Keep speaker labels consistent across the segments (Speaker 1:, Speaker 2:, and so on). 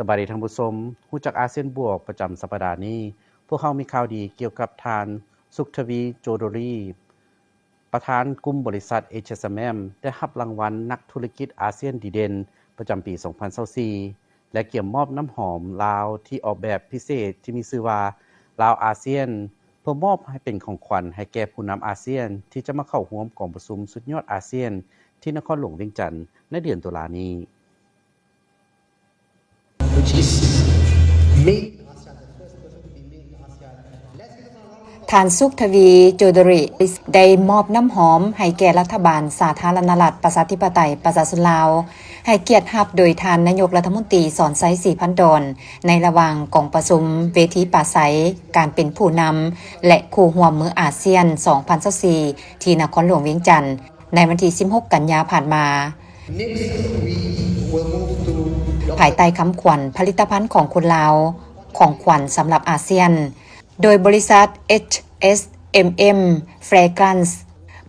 Speaker 1: บายดีท่านผู้ชมรู้จักอาเซียนบวกประจำสัปดาห์นี้พวกเรามีข่าวดีเกี่ยวกับทานสุขทวีโจโดรีประธานกลุ่มบริษัท HSMM ได้รับรางวัลนักธุรกิจอาเซียนดีเด่นประจำปี 2024และเกี่ยมมอบน้ำหอมลาวที่ออกแบบพิเศษที่มีชื่อว่าลาวอาเซียนเพื่อมอบให้เป็นของขวัญให้แก่ผู้นำอาเซียนที่จะมาเข้าร่วมกองประชุมสุดยอดอาเซียนที่นครหลวงเวียงจันทน์ในเดือนตุลานี้
Speaker 2: which is made in ASEAN, the first person to be made in ASEAN. Let's give them a round of applause.
Speaker 3: ทานสุขทวีโจโดริได้มอบน้ำหอมให้แก่รัฐบาลสาธารณรัฐประชาธิปไตยประชาชนลาวให้เกียรติรับโดยทานนายกรัฐมนตรีสอนไซศรีพันดอนในระหว่างกองประชุมเวทีปราศัยการเป็นผู้นำและคู่ร่วมมืออาเซียน 2024 ที่นครหลวงเวียงจันทน์ในวันที่ 16 กันยายนผ่านมา
Speaker 2: Next, we will move to
Speaker 3: ภายใต้คำขวัญผลิตภัณฑ์ของคนลาวของขวัญสำหรับอาเซียนโดยบริษัท HSMM Fragrance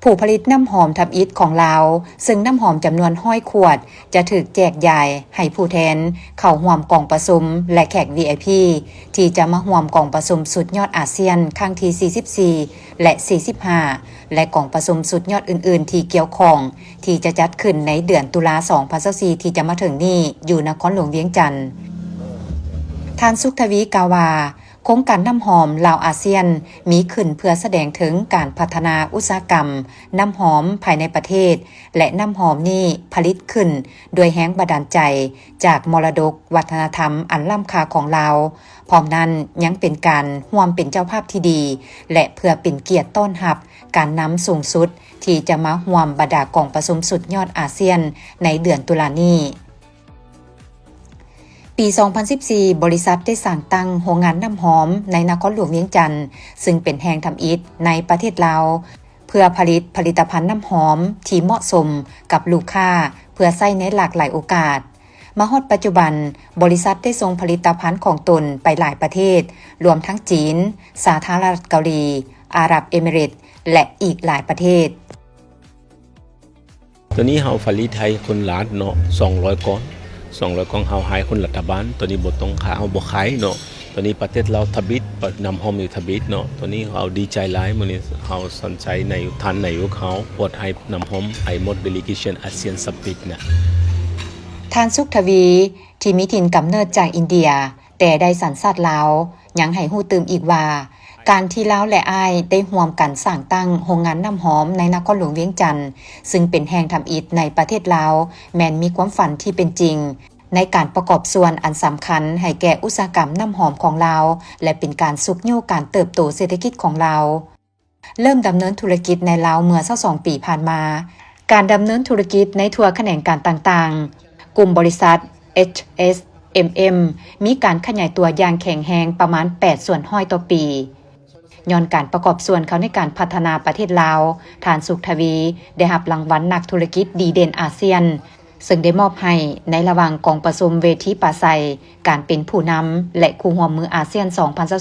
Speaker 3: ผู้ผลิตน้ำหอมทับอิฐของลาวซึ่งน้ำหอมจำนวน100ขวดจะถูกแจกจ่ายให้ผู้แทนเข้าร่วมกองประชุมและแขก VIP ที่จะมาร่วมกองประชุมสุดยอดอาเซียนครั้งที่ 44 และ 45 และกองประชุมสุดยอดอื่นๆที่เกี่ยวข้องที่จะจัดขึ้นในเดือนตุลาคม 2024 ที่จะมาถึงนี้อยู่นครหลวงเวียงจันทน์ท่านสุขทวีกล่าวว่าโครงการน้ำหอมลาวอาเซียนมีขึ้นเพื่อแสดงถึงการพัฒนาอุตสาหกรรมน้ำหอมภายในประเทศและน้ำหอมนี้ผลิตขึ้นโดยแรงบันดาลใจจากมรดกวัฒนธรรมอันล้ำค่าของลาวพร้อมนั้นยังเป็นการร่วมเป็นเจ้าภาพที่ดีและเพื่อเป็นเกียรติต้อนรับการนำสูงสุดที่จะมาร่วมบรรดากองประชุมสุดยอดอาเซียนในเดือนตุลาคมนี้ปี 2014 บริษัทได้สร้างตั้งโรงงานน้ำหอมในนครหลวงเวียงจันทน์ซึ่งเป็นแห่งทำอิฐในประเทศลาวเพื่อผลิตผลิตภัณฑ์น้ำหอมที่เหมาะสมกับลูกค้าเพื่อใช้ในหลากหลายโอกาสมาฮอดปัจจุบันบริษัทได้ส่งผลิตภัณฑ์ของตนไปหลายประเทศรวมทั้งจีนสาธารณรัฐเกาหลีอาหรับเอมิเรตส์และอีกหลายประเทศ
Speaker 4: ตัวนี้เฮาผลิตให้คนล้านเนาะ200ก้อนเฮาให้คนรัฐบาลตัวนี้บ่ต้องขายเฮาบ่ขายเนาะตัวนี้ประเทศเราทบิดนำหอมอยู่ทบิดเนาะตัวนี้เฮาดีใจหลายมื้อนี้เฮาสนใจในท่านนายกเฮาปลดให้นำหอมให้หมด delegation ASEAN Summit นะ
Speaker 3: ท่านสุขทวีที่มีถิ่นกำเนิดจากอินเดียแต่ได้สัญชาติลาวยังให้ฮู้ตื่มอีกว่าการที่ลาวและอ้ายได้ร่วมกันสร้างตั้งโรงงานน้ำหอมในนครหลวงเวียงจันทน์ซึ่งเป็นแห่งทำอิฐในประเทศลาวแม้นมีความฝันที่เป็นจริงในการประกอบส่วนอันสำคัญให้แก่อุตสาหกรรมน้ำหอมของลาวและเป็นการสุกโยกการเติบโตเศรษฐกิจของลาวเริ่มดำเนินธุรกิจในลาวเมื่อ22ปีผ่านมาการดำเนินธุรกิจในทั่วแขนงการต่างๆกลุ่มบริษัท HSMM มีการขยายตัวอย่างแข็งแรงประมาณ8ส่วนห้อยต่อปีย้อนการประกอบส่วนเขาในการพัฒนาประเทศลาวท่านสุขทวีได้รับรางวัลนักธุรกิจดีเด่นอาเซียนซึ่งได้มอบให้ในระหว่างกองประชุมเวทีปราศัยการเป็นผู้นำและคู่ร่วมมืออาเซียน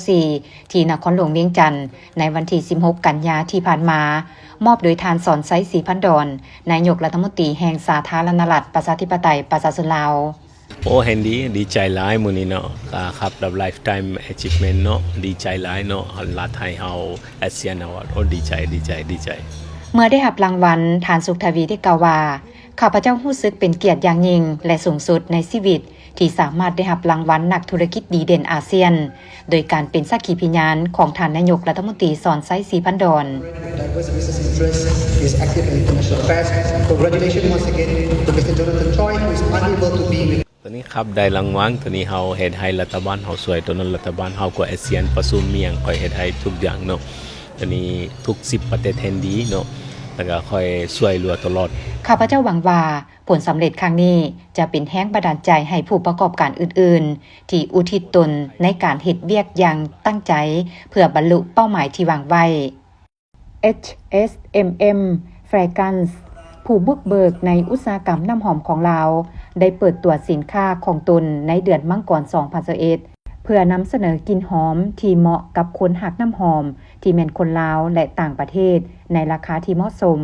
Speaker 3: 2024 ที่นครหลวงเวียงจันทน์ในวันที่ 16 กันยายนที่ผ่านมามอบโดยทานสอนไซศรีพันดอนนายกรัฐมนตรีแห่งสาธารณรัฐประชาธิปไตยประชาชนลาว
Speaker 4: โอ้เห็นดีใจหลายมื้อนี้เนาะครับรับ lifetime achievement เนาะดีใจหลายเนาะลาไทยเฮา ASEAN Award โอ้ดีใจ
Speaker 3: เมื่อได้รับรางวัลทานสุขทวีได้กล่าวว่าข้าพเจ้ารู้สึกเป็นเกียรติอย่างยิ่งและสูงสุดในชีวิตที่สามารถได้รับรางวัลนักธุรกิจดีเด่นอาเซียนโดยการเป็นสักขีพยานของท่านนายกรัฐมนตรีสอนไซศรีพันดอน
Speaker 2: diverse business interests, is active in international affairs. Congratulations once again to Mr. Jonathan Choi, who is unable to be with
Speaker 4: ตัวนี้ครับได้รางวัลตัวนี้เฮาเฮ็ดให้รัฐบาลเฮาช่วยตัวนั้นรัฐบาลเฮาก็อาเซียนประชุมเมียงค่อยเฮ็ดให้ทุกอย่างเนาะตัวนี้ทุก10ประเทศเห็นดีเนาะแล้วก็ค่อยช่วยเหลือตลอด
Speaker 3: ข้าพเจ้าหวังว่าผลสำเร็จครั้งนี้จะเป็นแรงบันดาลใจให้ผู้ประกอบการอื่นๆที่อุทิศตนในการเฮ็ดเวียกอย่างตั้งใจเพื่อบรรลุเป้าหมายที่วางไว้ HSMM Fragrance ผู้บุกเบิกในอุตสาหกรรมน้ำหอมของลาวได้เปิดตัวสินค้าของตนในเดือนมังกร 2021 เพื่อนำเสนอกลิ่นหอมที่เหมาะกับคนหักน้ำหอมที่แม่นคนลาวและต่างประเทศในราคาที่เหมาะสม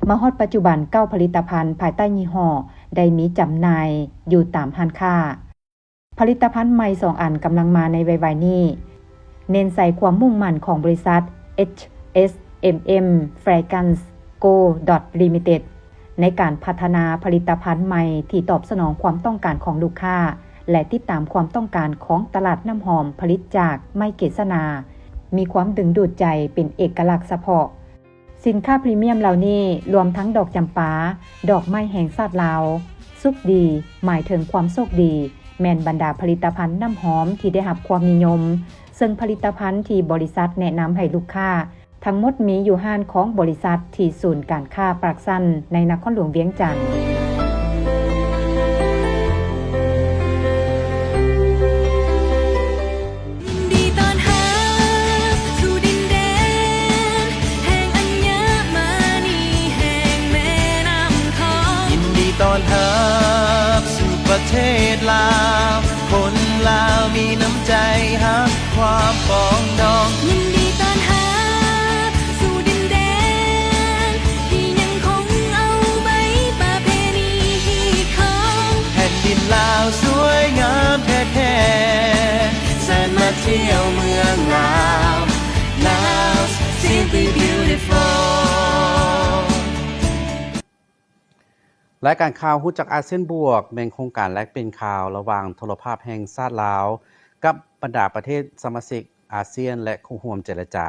Speaker 3: มาฮอดปัจจุบัน9ผลิตภัณฑ์ภายใต้ยี่ห้อได้มีจำหน่ายอยู่ตามห้างค้า ผลิตภัณฑ์ใหม่2อันกำลังมาในไวๆนี้เน้นใส่ความมุ่งมั่นของบริษัท HSMM Fragrance Co. Limited ในการพัฒนาผลิตภัณฑ์ใหม่ที่ตอบสนองความต้องการของลูกค้าและติดตามความต้องการของตลาดน้ำหอมผลิตจากไม้เกษนามีความดึงดูดใจเป็นเอกลักษณ์เฉพาะสินค้าพรีเมียมเหล่านี้รวมทั้งดอกจำปาดอกไม้แห่งชาติลาวสุขดีหมายถึงความโชคดีแม่นบรรดาผลิตภัณฑ์น้ำหอมที่ได้รับความนิยมซึ่งผลิตภัณฑ์ที่บริษัทแนะนำให้ลูกค้าทั้งหมดมีอยู่ห้านของบริษัทที่ศูนย์การค้าปากซันในนครหลวงเวียงจันทน์
Speaker 5: ตอนรับสู่ประเทศลาวคนลาวมีน้ำใจฮักความปองดอง
Speaker 6: ยินดีต้อนรับสู่ดินแดนที่ยังคงเอาไว้ประเพณีของ
Speaker 5: แผ่นดินลาวสวยงามแท้ๆแสนมาเที่ยวเมืองลาวลาว simply beautiful
Speaker 1: รายการข่าวฮู้จักอาเซียนบวกแม่นโครงการแลกเปลี่ยนข่าวระหว่างโทรภาพแห่งชาติลาวกับบรรดาประเทศสมาชิกอาเซียนและคู่ร่วมเจรจา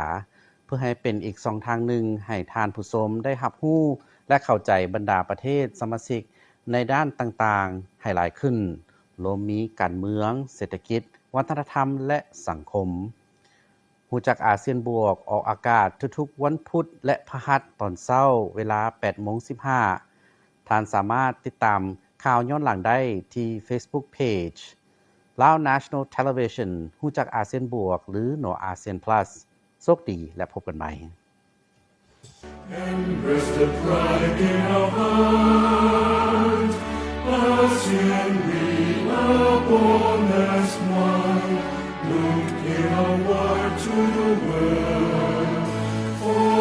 Speaker 1: เพื่อให้เป็นอีกช่องทางหนึ่งให้ทานผู้ชมได้รับรู้และเข้าใจบรรดาประเทศสมาชิกในด้านต่างๆให้หลายขึ้นรวมมีการเมืองเศรษฐกิจวัฒนธรรมและสังคมฮู้จักอาเซียนบวกออกอากาศทุกๆวันพุธและพฤหัสตอนเช้าเวลา 8:15 ท่านสามารถติดตามข่าวย้อนหลังได้ที่ Facebook Page Lao National Television ฮู้จักอาเซียนบวกหรือ No ASEAN Plus โชคดีและพบกันใหม่
Speaker 7: And rest a pride in our hearts ASEAN we are born as one Look in our word to the world For